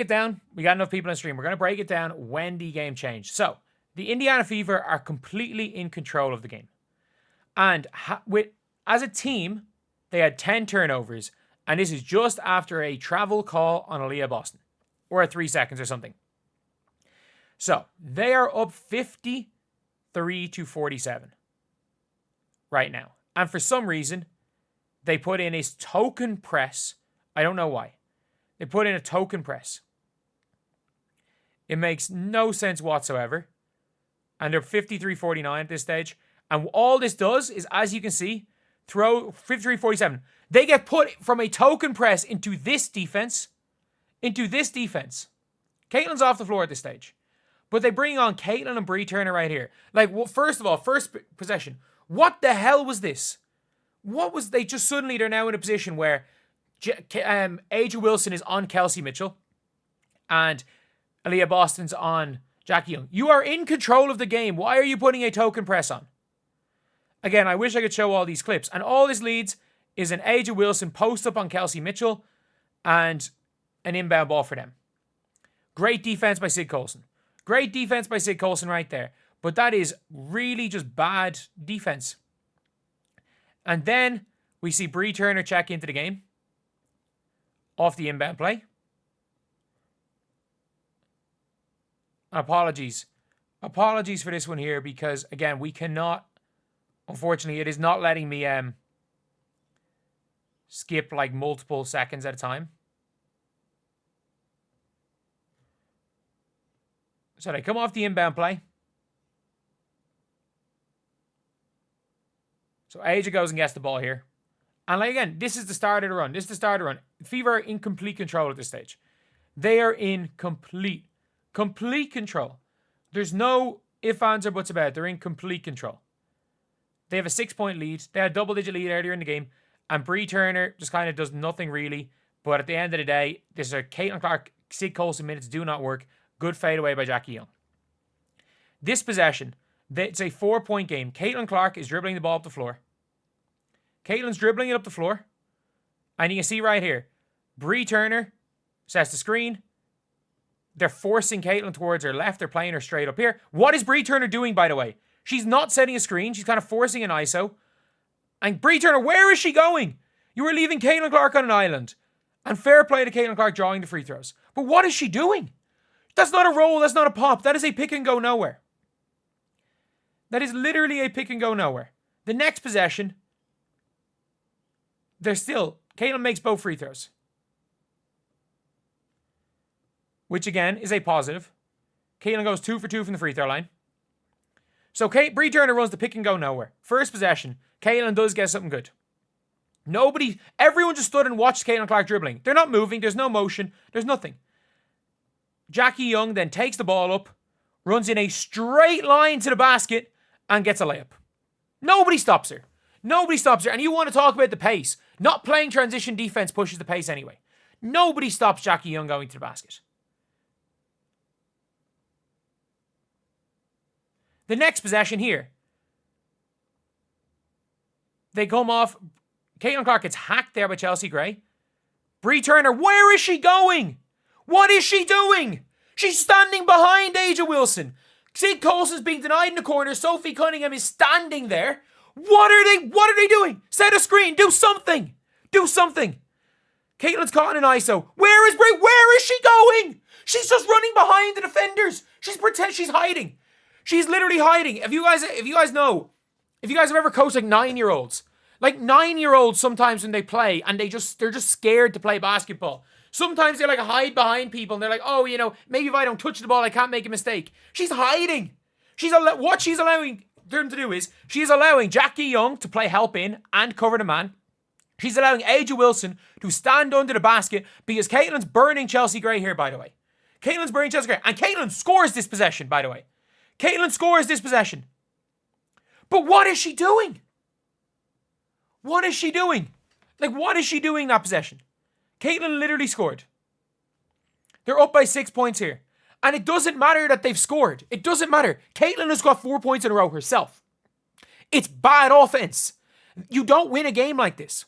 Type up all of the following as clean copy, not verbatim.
it down. We got enough people on stream. We're going to break it down when the game changed. So, the Indiana Fever are completely in control of the game. And as a team, they had 10 turnovers. And this is just after a travel call on Aaliyah Boston. Or at 3 seconds or something. So, they are up 53-47 right now. And for some reason, they put in a token press. I don't know why. They put in a token press. It makes no sense whatsoever. And they're 53-49 at this stage. And all this does is, as you can see, throw 53-47. They get put from a token press into this defense. Caitlin's off the floor at this stage. But they bring on Caitlin and Bree Turner right here. Like, well, first of all, first possession. What the hell was this? They just suddenly, they're now in a position where Angel Wilson is on Kelsey Mitchell. And Aaliyah Boston's on Jackie Young. You are in control of the game. Why are you putting a token press on? Again, I wish I could show all these clips. And all this leads is an Angel Wilson post up on Kelsey Mitchell and an inbound ball for them. Great defense by Sid Colson. Great defense by Sid Colson right there. But that is really just bad defense. And then we see Bree Turner check into the game. Off the inbound play. Apologies. Apologies for this one here because, again, we cannot... Unfortunately, it is not letting me skip like multiple seconds at a time. So they come off the inbound play. So Aja goes and gets the ball here. And like again, this is the start of the run. Fever are in complete control at this stage. They are in complete control. There's no ifs, ands, or buts about it. They're in complete control. They have a 6-point lead. They had a double-digit lead earlier in the game. And Bree Turner just kind of does nothing really. But at the end of the day, this is a Caitlin Clark, Sid Colson minutes do not work. Good fadeaway by Jackie Young. This possession, it's a 4-point game. Caitlin Clark is dribbling the ball up the floor. Caitlin's dribbling it up the floor. And you can see right here, Bree Turner sets the screen. They're forcing Caitlin towards her left. They're playing her straight up here. What is Bree Turner doing, by the way? She's not setting a screen. She's kind of forcing an ISO. And Bree Turner, where is she going? You are leaving Caitlin Clark on an island. And fair play to Caitlin Clark drawing the free throws. But what is she doing? That's not a roll. That's not a pop. That is a pick and go nowhere. That is literally a pick and go nowhere. The next possession, Caitlin makes both free throws. Which again is a positive. Caitlin goes 2 for 2 from the free throw line. So Bree Turner runs the pick and go nowhere. First possession, Caitlin does get something good. Everyone just stood and watched Caitlin Clark dribbling. They're not moving. There's no motion. There's nothing. Jackie Young then takes the ball up, runs in a straight line to the basket, and gets a layup. Nobody stops her. And you want to talk about the pace. Not playing transition defense pushes the pace anyway. Nobody stops Jackie Young going to the basket. The next possession here. They come off. Caitlin Clark gets hacked there by Chelsea Gray. Bree Turner, where is she going? What is she doing? She's standing behind Aja Wilson. Sid Colson's being denied in the corner. Sophie Cunningham is standing there. What are they doing? Set a screen. Do something. Caitlin's caught in an ISO. Where is Bree? Where is she going? She's just running behind the defenders. She's hiding. She's literally hiding. If you guys have ever coached like 9-year-olds, sometimes when they play and they're just scared to play basketball. Sometimes they like hide behind people and they're like, oh, maybe if I don't touch the ball, I can't make a mistake. She's hiding. What she's allowing them to do is she's allowing Jackie Young to play help in and cover the man. She's allowing Aja Wilson to stand under the basket because Caitlin's burning Chelsea Gray here, by the way. And Caitlin scores this possession, by the way. But what is she doing? What is she doing that possession? Caitlin literally scored. They're up by 6 points here. And it doesn't matter that they've scored. It doesn't matter. Caitlin has got 4 points in a row herself. It's bad offense. You don't win a game like this.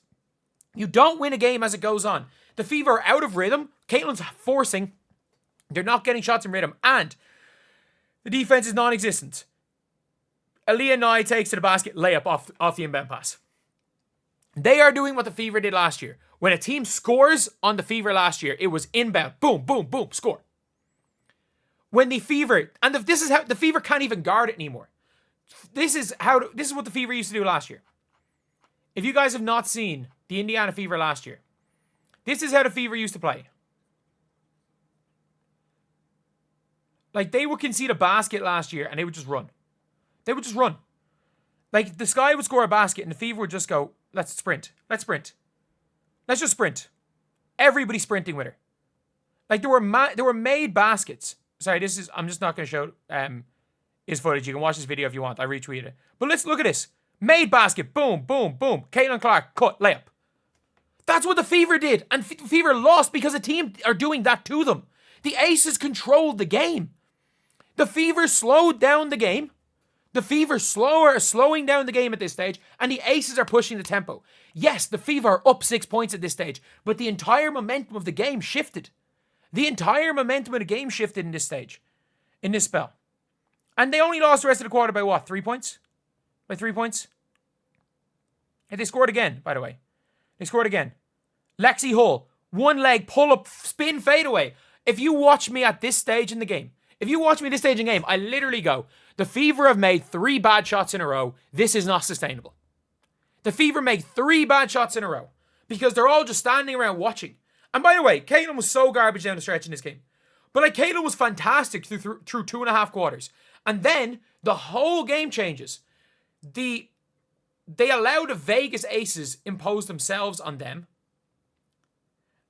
You don't win a game as it goes on. The Fever are out of rhythm. Caitlin's forcing. They're not getting shots in rhythm. And the defense is non-existent. Aaliyah Nye takes to the basket, layup off the inbound pass. They are doing what the Fever did last year. When a team scores on the Fever last year, it was inbound. Boom, boom, boom, score. When the Fever, and this is how the Fever can't even guard it anymore. This is what the Fever used to do last year. If you guys have not seen the Indiana Fever last year, this is how the Fever used to play. Like, they would concede a basket last year and they would just run. They would just run. Like, the Sky would score a basket and the Fever would just go, let's sprint. Let's sprint. Let's just sprint. Everybody sprinting with her. Like, there were made baskets. Sorry, I'm just not going to show his footage. You can watch this video if you want. I retweeted it. But let's look at this. Made basket. Boom, boom, boom. Caitlin Clark, cut, layup. That's what the Fever did. And Fever lost because the team are doing that to them. The Aces controlled the game. The Fever slowed down the game. The Fever are slowing down the game at this stage, and the Aces are pushing the tempo. Yes, the Fever are up 6 points at this stage, but the entire momentum of the game shifted. The entire momentum of the game shifted in this stage, in this spell. And they only lost the rest of the quarter by what, 3 points? By 3 points? And they scored again, by the way. They scored again. Lexi Hull, one leg, pull up, spin, fade away. If you watch me at this stage in the game, I literally go, the Fever have made 3 bad shots in a row. This is not sustainable. The Fever made 3 bad shots in a row because they're all just standing around watching. And by the way, Caitlin was so garbage down the stretch in this game. But like, Caitlin was fantastic through 2.5 quarters. And then the whole game changes. They allow the Vegas Aces impose themselves on them.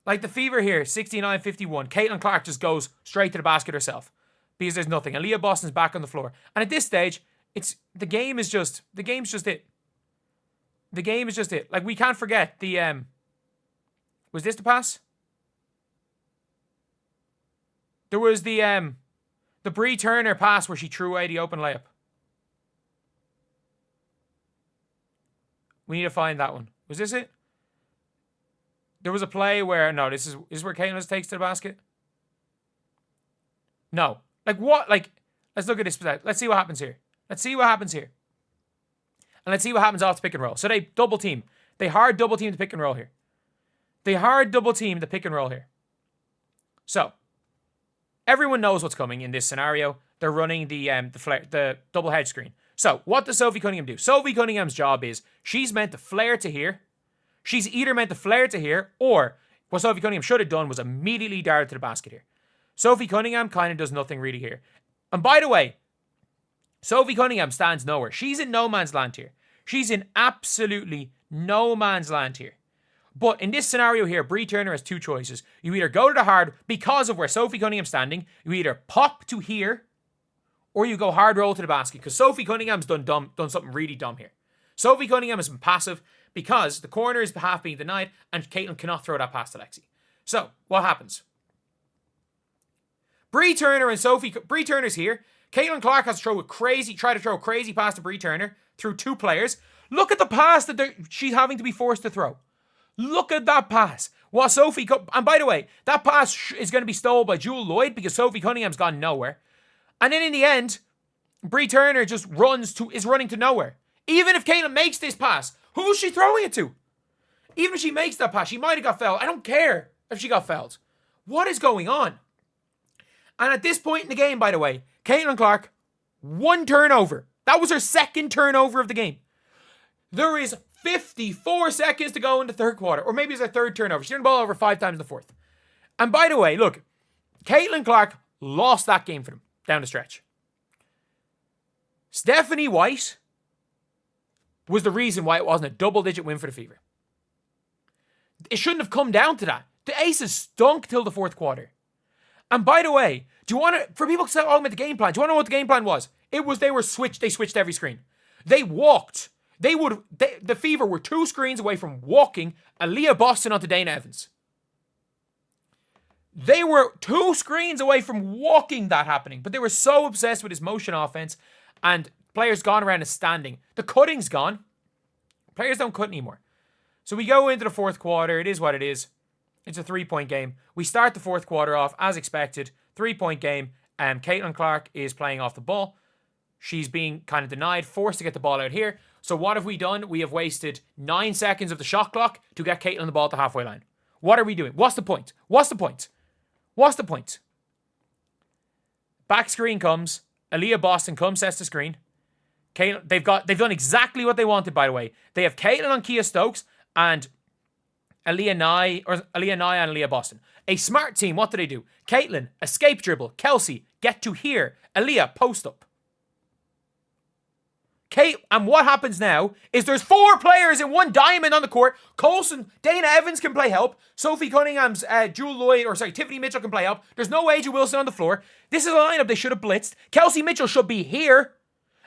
Like the Fever here, 69-51. Caitlin Clark just goes straight to the basket herself because there's nothing. And Leah Boston's back on the floor. And at this stage, the game's just it. The game is just it. Like, we can't forget the was this the pass? There was the Bree Turner pass where she threw away the open layup. We need to find that one. Was this it? There was a play where, no, this is where Caitlin takes to the basket. No. Like, what? Like, let's look at this. Let's see what happens here. And let's see what happens off the pick and roll. So they double team. They hard double team the pick and roll here. So, everyone knows what's coming in this scenario. They're running the double hedge screen. So, what does Sophie Cunningham do? Sophie Cunningham's job is she's meant to flare to here. She's either meant to flare to here, or what Sophie Cunningham should have done was immediately dart to the basket here. Sophie Cunningham kind of does nothing really here. And by the way, Sophie Cunningham stands nowhere. She's in no man's land here. She's in absolutely no man's land here. But in this scenario here, Bree Turner has 2 choices. You either go to the hard because of where Sophie Cunningham's standing. You either pop to here, or you go hard roll to the basket. Because Sophie Cunningham's done something really dumb here. Sophie Cunningham has been passive because the corner is half being denied and Caitlin cannot throw that pass to Lexi. So, what happens? Bree Turner's here. Caitlin Clark has to try to throw a crazy pass to Bree Turner through 2 players. Look at the pass that she's having to be forced to throw. Look at that pass. And by the way, that pass is going to be stolen by Jewel Lloyd because Sophie Cunningham's gone nowhere. And then in the end, Bree Turner just is running to nowhere. Even if Caitlin makes this pass, who's she throwing it to? Even if she makes that pass, she might have got fouled. I don't care if she got fouled. What is going on? And at this point in the game, by the way, Caitlin Clark, 1 turnover. That was her 2nd turnover of the game. There is 54 seconds to go in the 3rd quarter. Or maybe it's her 3rd turnover. She turned the ball over 5 times in the 4th. And by the way, look, Caitlin Clark lost that game for them down the stretch. Stephanie White was the reason why it wasn't a double-digit win for the Fever. It shouldn't have come down to that. The Aces stunk till the 4th quarter. And by the way, do you want to, for people talking about the game plan, do you want to know what the game plan was? It was they switched every screen. They walked. The Fever were 2 screens away from walking Aaliyah Boston onto Dana Evans. They were 2 screens away from walking that happening, but they were so obsessed with this motion offense and players gone around and standing. The cutting's gone. Players don't cut anymore. So we go into the 4th quarter. It is what it is. It's a 3-point game. We start the fourth quarter off as expected. 3-point game. Caitlin Clark is playing off the ball. She's being kind of denied, forced to get the ball out here. So what have we done? We have wasted 9 seconds of the shot clock to get Caitlin the ball at the halfway line. What are we doing? What's the point? What's the point? What's the point? Back screen comes. Aaliyah Boston comes, sets the screen. Caitlin, they've done exactly what they wanted, by the way. They have Caitlin on Kia Stokes and Aaliyah Nye and Aaliyah Boston. A smart team, what do they do? Caitlin, escape dribble. Kelsey, get to here. Aaliyah, post up. And what happens now is there's 4 players in one diamond on the court. Colson, Dana Evans can play help. Sophie Cunningham's Tiffany Mitchell can play help. There's no AJ Wilson on the floor. This is a lineup they should have blitzed. Kelsey Mitchell should be here.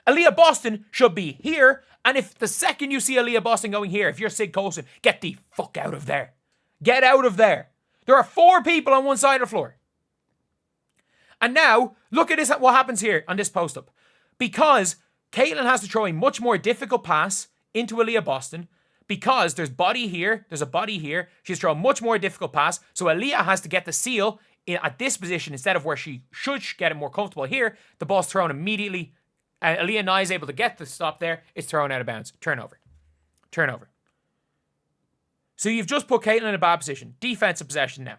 Aaliyah Boston should be here. And if the second you see Aaliyah Boston going here, if you're Sid Colson, get the fuck out of there. Get out of there. There are 4 people on one side of the floor. And now, look at this, what happens here on this post-up. Because Caitlin has to throw a much more difficult pass into Aaliyah Boston because there's body here, there's a body here. She's thrown a much more difficult pass. So Aaliyah has to get the seal at this position instead of where she should get it more comfortable here. The ball's thrown immediately. Aaliyah Nye is able to get the stop there. It's thrown out of bounds. Turnover. So you've just put Caitlin in a bad position. Defensive possession now.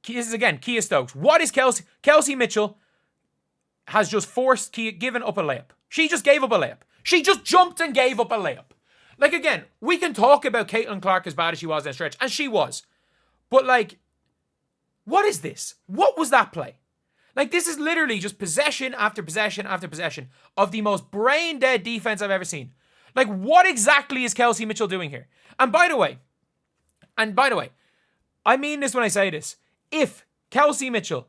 This is again Kia Stokes. What is Kelsey? Kelsey Mitchell has just given up a layup. She just gave up a layup. She just jumped and gave up a layup. Like, again, we can talk about Caitlin Clark as bad as she was in a stretch, and she was. But, like, what is this? What was that play? Like, this is literally just possession after possession after possession of the most brain-dead defense I've ever seen. Like, what exactly is Kelsey Mitchell doing here? And by the way, I mean this when I say this. If Kelsey Mitchell,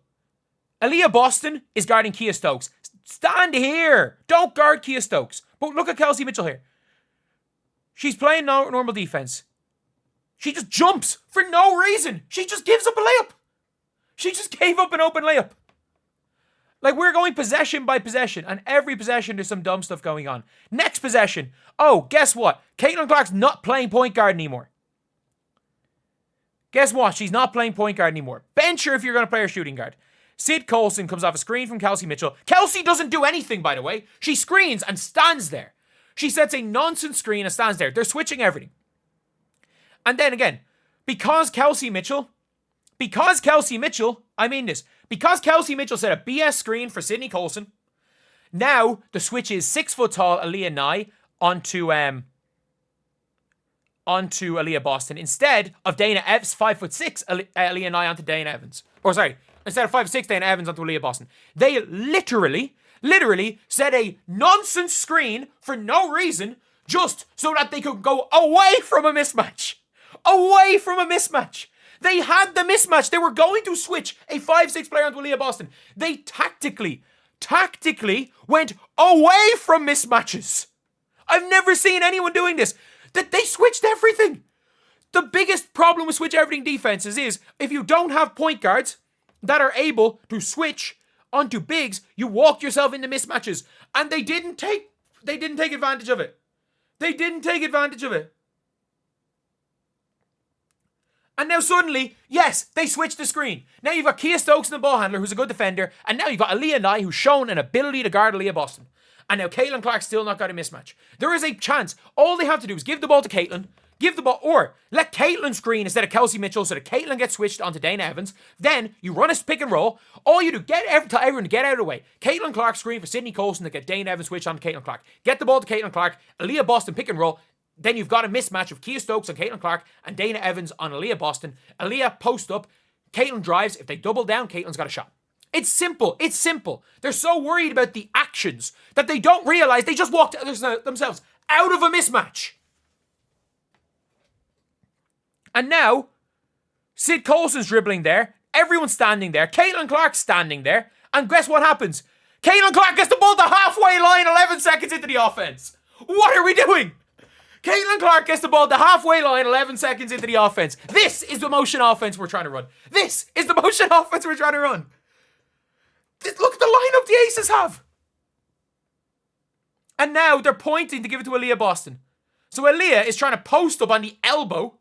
Aaliyah Boston is guarding Kia Stokes. Stand here. Don't guard Kia Stokes. But look at Kelsey Mitchell here. She's playing normal defense. She just jumps for no reason. She just gives up a layup. She just gave up an open layup. Like, we're going possession by possession, and every possession there's some dumb stuff going on. Next possession. Oh, guess what? Caitlin Clark's not playing point guard anymore. Guess what? She's not playing point guard anymore. Bench her if you're going to play her shooting guard. Sid Colson comes off a screen from Kelsey Mitchell. Kelsey doesn't do anything, by the way. She screens and stands there. She sets a nonsense screen and stands there. They're switching everything. And then again, because Kelsey Mitchell set a BS screen for Sydney Colson, now the switch is 6 foot tall Aaliyah Nye onto Aaliyah Boston instead of Dana Evans, 5'6" Aaliyah Nye onto Dana Evans. Instead of 5'6" Dana Evans onto Aaliyah Boston. They literally set a nonsense screen for no reason just so that they could go away from a mismatch. Away from a mismatch. They had the mismatch. They were going to switch a 5'6" player onto Aaliyah Boston. They tactically went away from mismatches. I've never seen anyone doing this. That they switched everything. The biggest problem with switch everything defenses is if you don't have point guards that are able to switch onto bigs, you walk yourself into mismatches. And they didn't take advantage of it. And now suddenly, yes, they switched the screen. Now you've got Kia Stokes in the ball handler, who's a good defender, and now you've got Aaliyah Nye, who's shown an ability to guard Aaliyah Boston. And now Caitlin Clark's still not got a mismatch. There is a chance. All they have to do is give the ball to Caitlin, or let Caitlin screen instead of Kelsey Mitchell so that Caitlin gets switched onto Dana Evans. Then you run a pick and roll. All you do, tell everyone to get out of the way. Caitlin Clark screen for Sydney Colson to get Dana Evans switched onto Caitlin Clark. Get the ball to Caitlin Clark, Aaliyah Boston pick and roll. Then you've got a mismatch of Kia Stokes on Caitlin Clark and Dana Evans on Aaliyah Boston. Aaliyah post up. Caitlin drives. If they double down, Caitlin's got a shot. It's simple. They're so worried about the actions that they don't realize they just walked themselves out of a mismatch. And now, Sid Colson's dribbling there. Everyone's standing there. Caitlin Clark's standing there. And guess what happens? Caitlin Clark gets the ball to halfway line 11 seconds into the offense. What are we doing? Caitlin Clark gets the ball to halfway line 11 seconds into the offense. This is the motion offense we're trying to run. Look at the lineup the Aces have. And now they're pointing to give it to Aaliyah Boston. So Aaliyah is trying to post up on the elbow.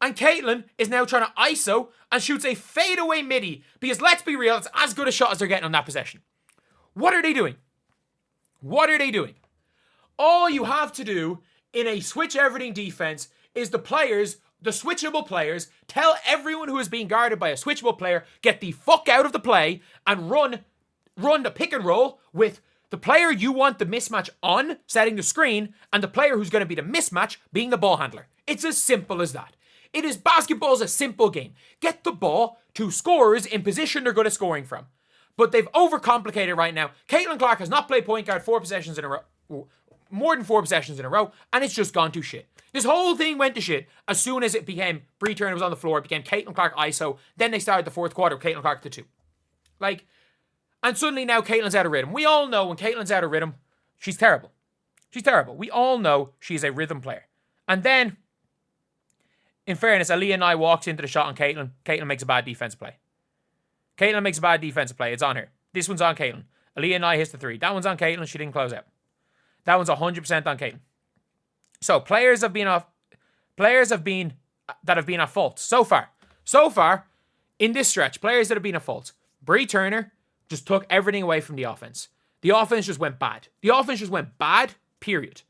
And Caitlin is now trying to ISO and shoots a fadeaway midi because let's be real, it's as good a shot as they're getting on that possession. What are they doing? What are they doing? All you have to do in a switch everything defense is the players, the switchable players, tell everyone who is being guarded by a switchable player, get the fuck out of the play and run the pick and roll with the player you want the mismatch on, setting the screen, and the player who's going to be the mismatch being the ball handler. It's as simple as that. It is basketball is a simple game. Get the ball to scorers in position they're good at scoring from. But they've overcomplicated right now. Caitlin Clark has not played point guard 4 possessions in a row, more than 4 possessions in a row, and it's just gone to shit. This whole thing went to shit as soon as it became Bree Turner was on the floor, it became Caitlin Clark ISO, then they started the fourth quarter with Caitlin Clark to 2. And suddenly now Caitlin's out of rhythm. We all know when Caitlin's out of rhythm, she's terrible. She's terrible. We all know she's a rhythm player. And then, in fairness, Aaliyah Nye walks into the shot on Caitlin. Caitlin makes a bad defensive play. Caitlin makes a bad defensive play. It's on her. This one's on Caitlin. Aaliyah Nye hits the 3. That one's on Caitlin. She didn't close out. That one's 100% on Caitlin. So players have been at fault so far. So far, in this stretch, players that have been at fault. Bree Turner just took everything away from the offense. The offense just went bad. The offense just went bad, period.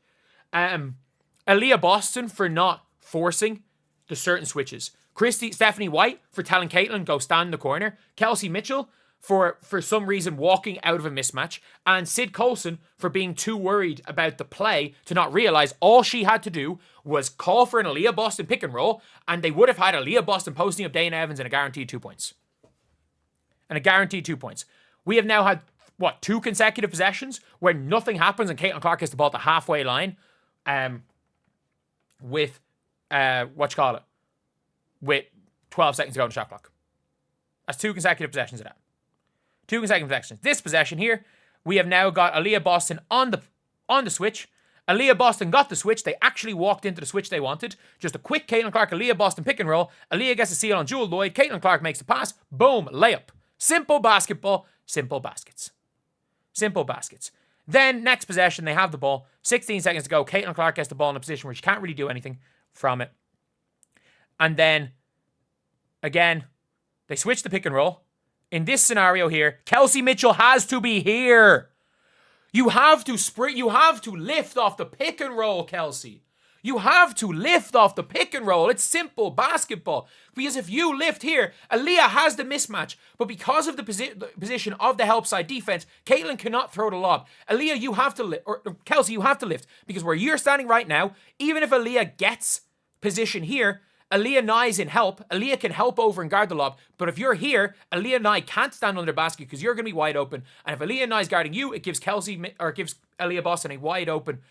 Aaliyah Boston for not forcing the certain switches. Stephanie White for telling Caitlin, go stand in the corner. Kelsey Mitchell for some reason walking out of a mismatch. And Sid Colson for being too worried about the play to not realize all she had to do was call for an Aaliyah Boston pick and roll, and they would have had Aaliyah Boston posting up Dana Evans and a guaranteed 2 points. And a guaranteed 2 points. We have now had, 2 consecutive possessions where nothing happens and Caitlin Clark gets the ball at the halfway line with, with 12 seconds to go on the shot clock. That's 2 consecutive possessions of that. 2 consecutive possessions. This possession here, we have now got Aaliyah Boston on the switch. Aaliyah Boston got the switch. They actually walked into the switch they wanted. Just a quick Caitlin Clark, Aaliyah Boston pick and roll. Aaliyah gets a steal on Jewel Lloyd. Caitlin Clark makes the pass. Boom, layup. Simple basketball, simple baskets. Simple baskets. Then, next possession, they have the ball. 16 seconds to go. Caitlin Clark gets the ball in a position where she can't really do anything from it. And then, again, they switch the pick and roll. In this scenario here, Kelsey Mitchell has to be here. You have to lift off the pick and roll, Kelsey. You have to lift off the pick and roll. It's simple basketball. Because if you lift here, Aaliyah has the mismatch. But because of the position of the help side defense, Caitlin cannot throw the lob. Aaliyah, you have to lift. Or Kelsey, you have to lift. Because where you're standing right now, even if Aaliyah gets position here, Aaliyah Nye's in help. Aaliyah can help over and guard the lob. But if you're here, Aaliyah Nye can't stand under the basket because you're going to be wide open. And if Aaliyah Nye's guarding you, it gives Aaliyah Boston a wide open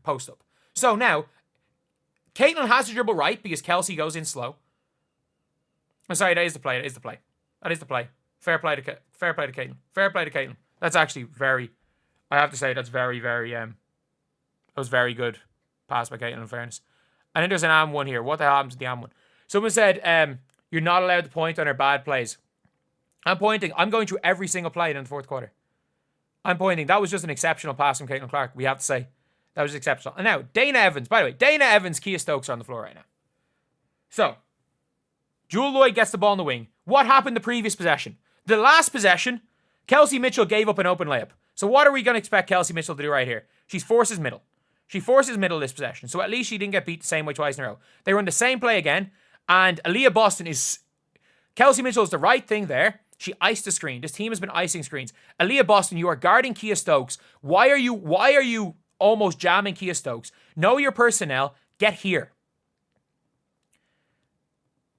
post up. So now, Caitlin has to dribble right because Kelsey goes in slow. I'm sorry, that is the play. That is the play. Fair play to Caitlin. Fair play to Caitlin. That's actually I have to say that's very, very, that was very good pass by Caitlin in fairness. And then there's an AM one here. What the hell happens to the AM one? Someone said, you're not allowed to point on her bad plays. I'm pointing. I'm going through every single play in the fourth quarter. I'm pointing. That was just an exceptional pass from Caitlin Clark, we have to say. That was exceptional. And now, Dana Evans. By the way, Dana Evans, Kia Stokes are on the floor right now. So, Jewel Lloyd gets the ball in the wing. What happened the previous possession? The last possession, Kelsey Mitchell gave up an open layup. So what are we going to expect Kelsey Mitchell to do right here? She forces middle. She forces middle this possession. So at least she didn't get beat the same way twice in a row. They run the same play again. And Aaliyah Boston is... Kelsey Mitchell is the right thing there. She iced the screen. This team has been icing screens. Aaliyah Boston, you are guarding Kia Stokes. Why are you almost jamming Kia Stokes? Know your personnel. Get here.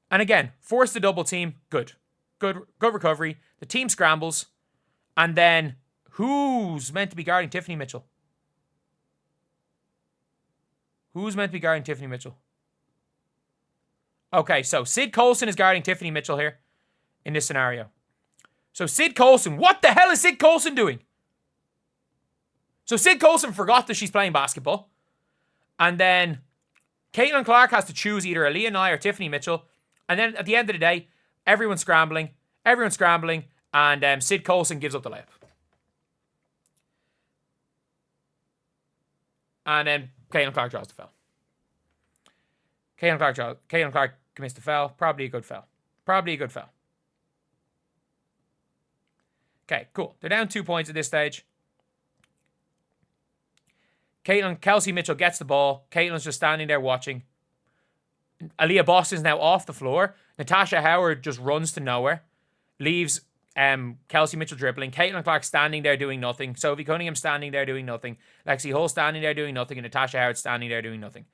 And again, force the double team. Good recovery. The team scrambles. And then who's meant to be guarding Tiffany Mitchell? Who's meant to be guarding Tiffany Mitchell? Okay, so Sid Colson is guarding Tiffany Mitchell here in this scenario. So Sid Colson, what the hell is Sid Colson doing? So Sid Colson forgot that she's playing basketball. And then Caitlin Clark has to choose either Aaliyah Nye or Tiffany Mitchell. And then at the end of the day, everyone's scrambling. And Sid Colson gives up the layup. And then Caitlin Clark draws the foul. Caitlin Clark commits the foul. Probably a good foul. Okay, cool. They're down 2 points at this stage. Kelsey Mitchell gets the ball. Caitlin's just standing there watching. Aaliyah Boston's now off the floor. Natasha Howard just runs to nowhere. Leaves Kelsey Mitchell dribbling. Caitlin Clark standing there doing nothing. Sophie Cunningham standing there doing nothing. Lexi Hull standing there doing nothing. And Natasha Howard standing there doing nothing.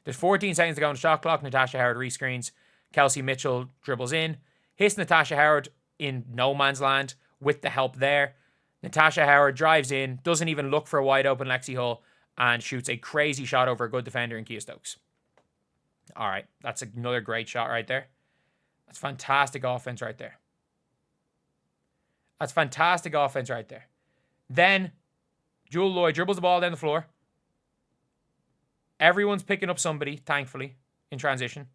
There's 14 seconds to go on the shot clock. Natasha Howard rescreens. Kelsey Mitchell dribbles in. Hits Natasha Howard in no man's land with the help there. Natasha Howard drives in. Doesn't even look for a wide open Lexi Hull. And shoots a crazy shot over a good defender in Kia Stokes. All right. That's another great shot right there. That's fantastic offense right there. Then Jewel Lloyd dribbles the ball down the floor. Everyone's picking up somebody, thankfully, in transition.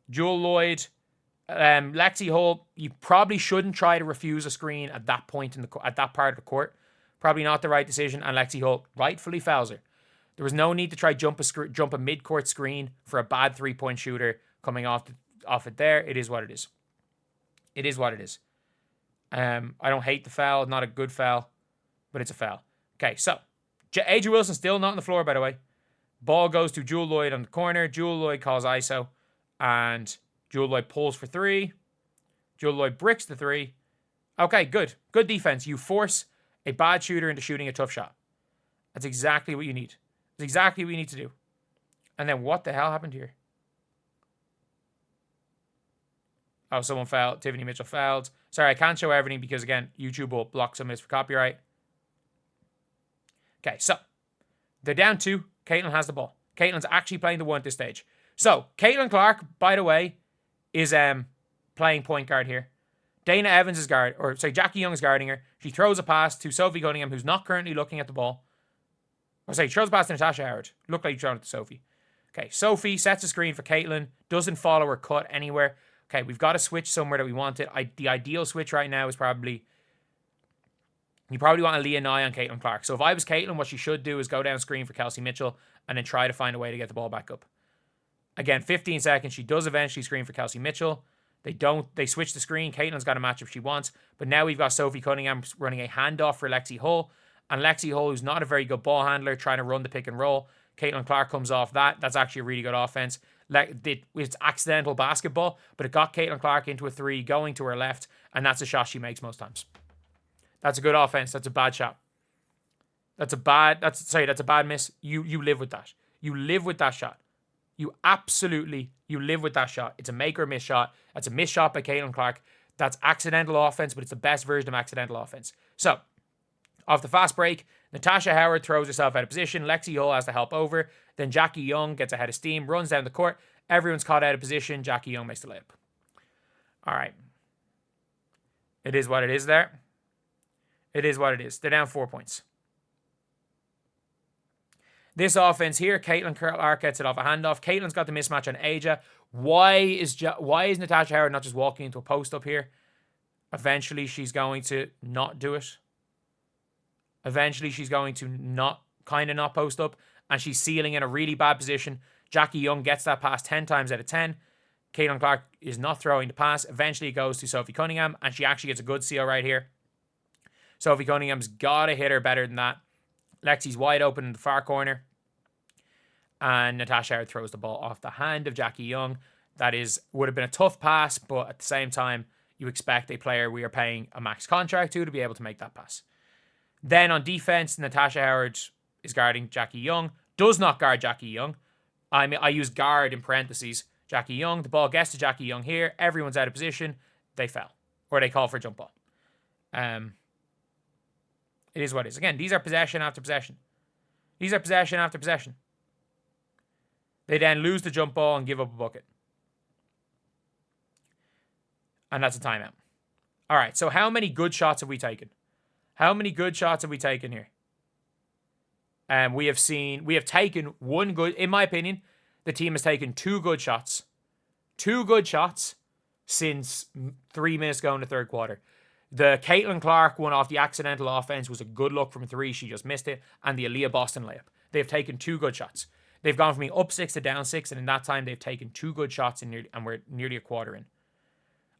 Jewel Lloyd, Lexi Hull, you probably shouldn't try to refuse a screen at that point at that part of the court. Probably not the right decision, and Lexi Hull rightfully fouls her. There was no need to try jump a mid-court screen for a bad three-point shooter coming off it there. It is what it is. I don't hate the foul. Not a good foul, but it's a foul. Okay, so AJ Wilson still not on the floor, by the way. Ball goes to Jewel Lloyd on the corner. Jewel Lloyd calls ISO, and Jewel Lloyd pulls for three. Jewel Lloyd bricks the three. Okay, good. Good defense. You force a bad shooter into shooting a tough shot. That's exactly what you need. That's exactly what you need to do. And then what the hell happened here? Oh, someone fouled. Tiffany Mitchell fouled. Sorry, I can't show everything because, again, YouTube will block some of this for copyright. Okay, so they're down 2. Caitlin has the ball. Caitlin's actually playing the 1 at this stage. So, Caitlin Clark, by the way, is playing point guard here. Dana Evans is Jackie Young is guarding her. She throws a pass to Sophie Cunningham, who's not currently looking at the ball. She throws a pass to Natasha Howard. Looked like she's throwing it to Sophie. Okay, Sophie sets a screen for Caitlin. Doesn't follow her cut anywhere. Okay, we've got to switch somewhere that we want it. The ideal switch right now is probably... You probably want Aaliyah Nye on Caitlin Clark. So if I was Caitlin, what she should do is go down screen for Kelsey Mitchell and then try to find a way to get the ball back up. Again, 15 seconds. She does eventually screen for Kelsey Mitchell. They switch the screen. Caitlin's got a matchup she wants. But now we've got Sophie Cunningham running a handoff for Lexi Hull. And Lexi Hull, who's not a very good ball handler, trying to run the pick and roll. Caitlin Clark comes off that. That's actually a really good offense. It's accidental basketball, but it got Caitlin Clark into a 3 going to her left. And that's a shot she makes most times. That's a good offense. That's a bad shot. That's a bad miss. You live with that. You live with that shot. You live with that shot. It's a make or miss shot. That's a miss shot by Caitlin Clark. That's accidental offense, but it's the best version of accidental offense. So, off the fast break, Natasha Howard throws herself out of position. Lexi Hull has to help over. Then Jackie Young gets ahead of steam, runs down the court. Everyone's caught out of position. Jackie Young makes the layup. All right. It is what it is there. It is what it is. They're down 4 points. This offense here, Caitlin Clark gets it off a handoff. Caitlin's got the mismatch on Aja. Why is Natasha Howard not just walking into a post up here? Eventually, she's going to not do it. Eventually, she's going to not post up, and she's sealing in a really bad position. Jackie Young gets that pass 10 times out of 10. Caitlin Clark is not throwing the pass. Eventually, it goes to Sophie Cunningham, and she actually gets a good seal right here. Sophie Cunningham's got to hit her better than that. Lexi's wide open in the far corner. And Natasha Howard throws the ball off the hand of Jackie Young. That would have been a tough pass, but at the same time, you expect a player we are paying a max contract to be able to make that pass. Then on defense, Natasha Howard is guarding Jackie Young. Does not guard Jackie Young. I use guard in parentheses. Jackie Young. The ball gets to Jackie Young here. Everyone's out of position. They foul. Or they call for a jump ball. It is what it is. Again, these are possession after possession. These are possession after possession. They then lose the jump ball and give up a bucket. And that's a timeout. All right, so how many good shots have we taken? How many good shots have we taken here? We have taken one good, in my opinion, the team has taken 2 good shots. 2 good shots since 3 minutes ago in the third quarter. The Caitlin Clark one off the accidental offense was a good look from 3. She just missed it. And the Aaliyah Boston layup. They've taken 2 good shots. They've gone from being up 6 to down 6, and in that time, they've taken 2 good shots and we're nearly a quarter in.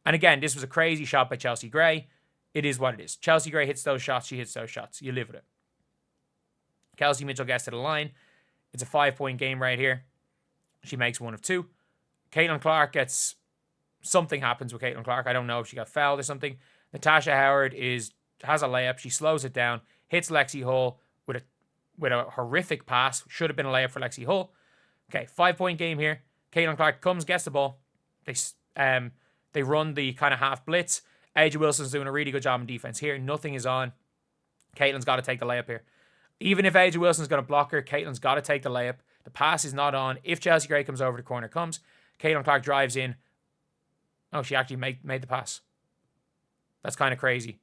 And again, this was a crazy shot by Chelsea Gray. It is what it is. Chelsea Gray hits those shots. She hits those shots. You live with it. Kelsey Mitchell gets to the line. It's a 5-point game right here. She makes 1 of 2. Caitlin Clark gets... Something happens with Caitlin Clark. I don't know if she got fouled or something. Natasha Howard has a layup. She slows it down. Hits Lexi Hull with a horrific pass. Should have been a layup for Lexi Hull. Okay, 5-point game here. Caitlin Clark comes, gets the ball. They run the kind of half blitz. Aja Wilson's doing a really good job in defense here. Nothing is on. Caitlin's got to take the layup here. Even if Aja Wilson's going to block her, Caitlin's got to take the layup. The pass is not on. If Chelsea Gray comes over, the corner comes. Caitlin Clark drives in. Oh, she actually made the pass. That's kind of crazy.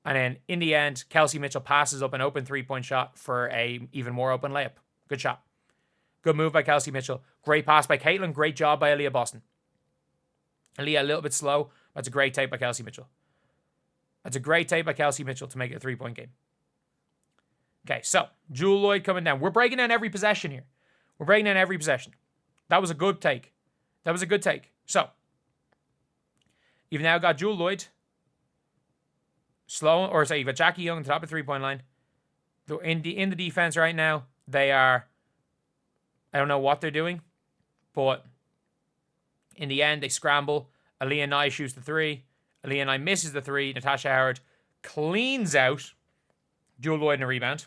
And then in the end, Kelsey Mitchell passes up an open 3-point shot for a even more open layup. Good shot. Good move by Kelsey Mitchell. Great pass by Caitlin. Great job by Aaliyah Boston. Aaliyah a little bit slow. That's a great take by Kelsey Mitchell. That's a great take by Kelsey Mitchell to make it a 3-point game. Okay, so Jewel Lloyd coming down. We're breaking down every possession here. We're breaking down every possession. That was a good take. That was a good take. So, you've now got Jewel Lloyd. You've got Jackie Young at the top of the 3-point line. In the defense right now, they are... I don't know what they're doing, but in the end, they scramble. Aaliyah Nye shoots the 3. Aaliyah Nye misses the 3. Natasha Howard cleans out Jewel Lloyd in a rebound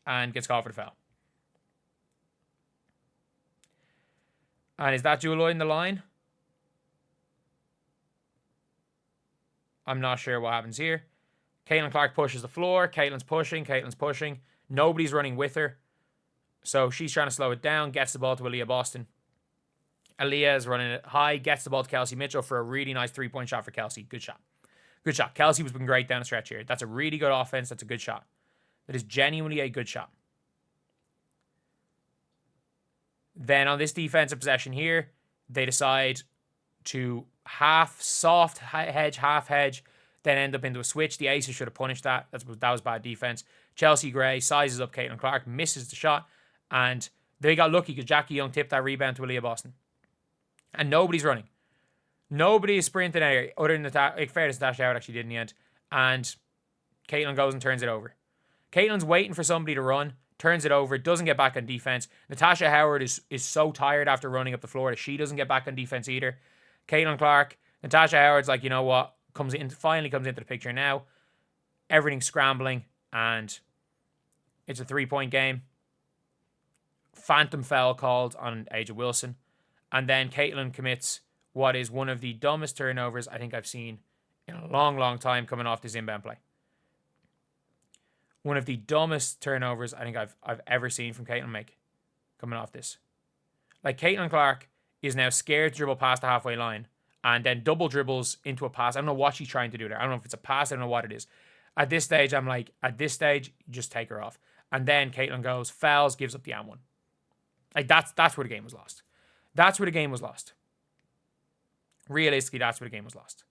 and gets called for the foul. And is that Jewel Lloyd in the line? I'm not sure what happens here. Caitlin Clark pushes the floor. Caitlin's pushing. Nobody's running with her. So she's trying to slow it down. Gets the ball to Aaliyah Boston. Aaliyah is running it high. Gets the ball to Kelsey Mitchell for a really nice 3-point shot for Kelsey. Good shot. Good shot. Kelsey was been great down the stretch here. That's a really good offense. That's a good shot. That is genuinely a good shot. Then on this defensive possession here, they decide to half hedge, then end up into a switch. The Aces should have punished that. That was bad defense. Chelsea Gray sizes up Caitlin Clark, misses the shot, and they got lucky because Jackie Young tipped that rebound to Aaliyah Boston. And nobody's running. Nobody is sprinting out other than Natasha Howard actually did in the end. And Caitlin goes and turns it over. Caitlin's waiting for somebody to run, turns it over, doesn't get back on defense. Natasha Howard is so tired after running up the floor that she doesn't get back on defense either. Caitlin Clark, Natasha Howard's like, you know what? Finally comes into the picture now. Everything's scrambling, and it's a 3-point game. Phantom foul called on Aja Wilson. And then Caitlin commits what is one of the dumbest turnovers I think I've seen in a long, long time coming off this inbound play. One of the dumbest turnovers I think I've ever seen from Caitlin make coming off this. Like, Caitlin Clark is now scared to dribble past the halfway line and then double dribbles into a pass. I don't know what she's trying to do there. I don't know if it's a pass. I don't know what it is. At this stage, I'm like, just take her off. And then Caitlin goes, fouls, gives up the and one. Like, that's where the game was lost. That's where the game was lost. Realistically, that's where the game was lost.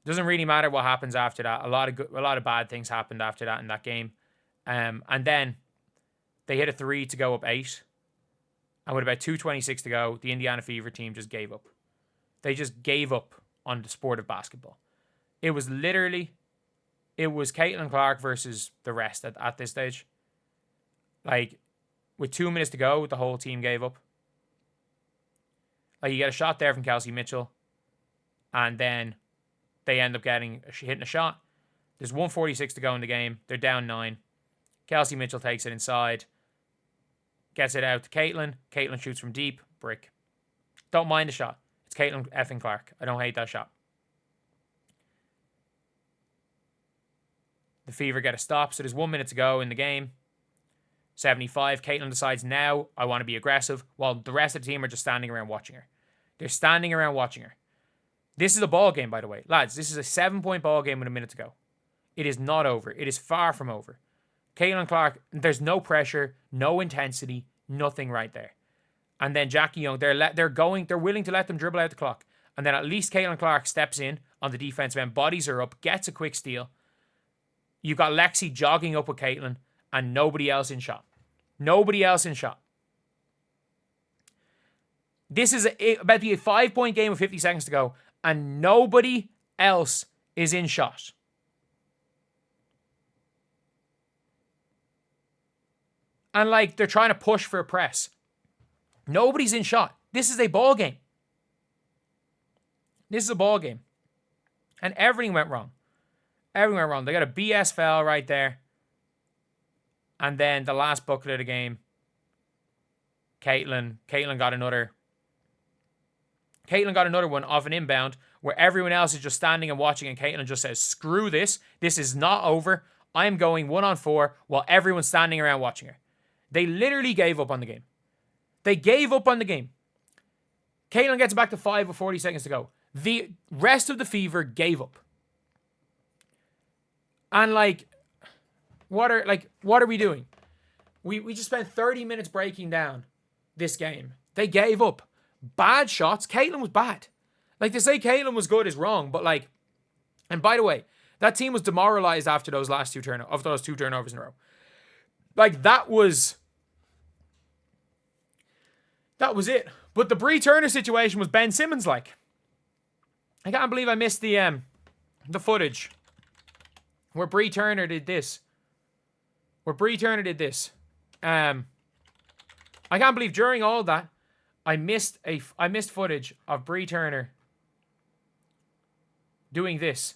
Doesn't really matter what happens after that. A lot of bad things happened after that in that game. And then they hit a 3 to go up 8. And with about 2:26 to go, the Indiana Fever team just gave up. They just gave up on the sport of basketball. It was Caitlin Clark versus the rest at this stage. Like, with 2 minutes to go, the whole team gave up. Like, you get a shot there from Kelsey Mitchell, and then they end up hitting a shot. There's 1:46 to go in the game. They're down 9. Kelsey Mitchell takes it inside, gets it out to Caitlin. Caitlin shoots from deep. Brick. Don't mind the shot. It's Caitlin effing Clark. I don't hate that shot. The Fever get a stop, so there's 1 minute to go in the game. 75. Caitlin decides now, I want to be aggressive, while the rest of the team are just standing around watching her. They're standing around watching her. This is a ball game, by the way. Lads, this is a 7-point ball game with a minute to go. It is not over. It is far from over. Caitlin Clark, there's no pressure, no intensity, nothing right there. And then Jackie Young, they're willing to let them dribble out the clock. And then at least Caitlin Clark steps in on the defensive end, bodies her up, gets a quick steal. You've got Lexi jogging up with Caitlin and nobody else in shot. Nobody else in shot. This is about to be a 5-point game with 50 seconds to go, and nobody else is in shot. And like, they're trying to push for a press. Nobody's in shot. This is a ball game. This is a ball game. And everything went wrong. Everything went wrong. They got a BS foul right there. And then the last bucket of the game, Caitlin got another. Caitlin got another one off an inbound where everyone else is just standing and watching, and Caitlin just says, screw this. This is not over. I'm going 1-on-4 while everyone's standing around watching her. They literally gave up on the game. They gave up on the game. Caitlin gets back to 5 with 40 seconds to go. The rest of the Fever gave up. And like, what are we doing? We just spent 30 minutes breaking down this game. They gave up. Bad shots. Caitlin was bad. Like, to say Caitlin was good is wrong, but like, and by the way, that team was demoralized after those two turnovers in a row. Like, that was it. But the Bree Turner situation was Ben Simmons like. I can't believe I missed the footage where Bree Turner did this. I can't believe during all that I missed footage of Bree Turner doing this.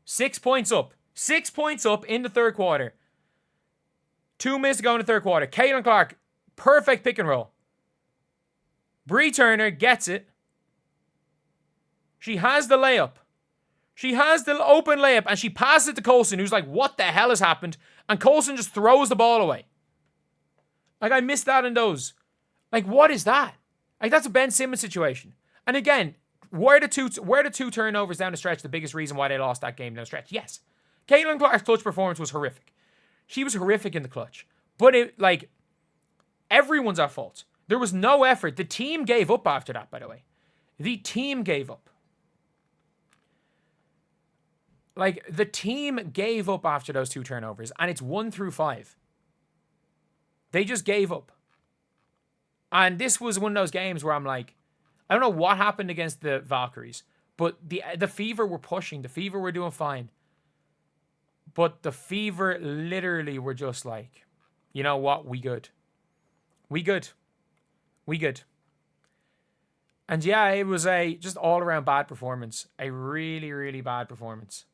Six points up in the third quarter. 2 minutes to go in the third quarter. Caitlin Clark, perfect pick and roll. Bree Turner gets it. She has the layup. She has the open layup, and she passes it to Colson, who's like, what the hell has happened? And Colson just throws the ball away. Like, I missed that in those. Like, what is that? Like, that's a Ben Simmons situation. And again, were the two turnovers down the stretch the biggest reason why they lost that game down the stretch? Yes. Caitlin Clark's clutch performance was horrific. She was horrific in the clutch. But everyone's at fault. There was no effort. The team gave up after that, by the way. The team gave up. Like, the team gave up after those two turnovers, and it's 1 through 5. They just gave up. And this was one of those games where I'm like, I don't know what happened against the Valkyries, but the Fever were pushing. The Fever were doing fine. But the Fever literally were just like, you know what? We good. And yeah, it was a just all-around bad performance. A really, really bad performance.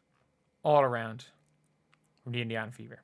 All around from the Indiana Fever.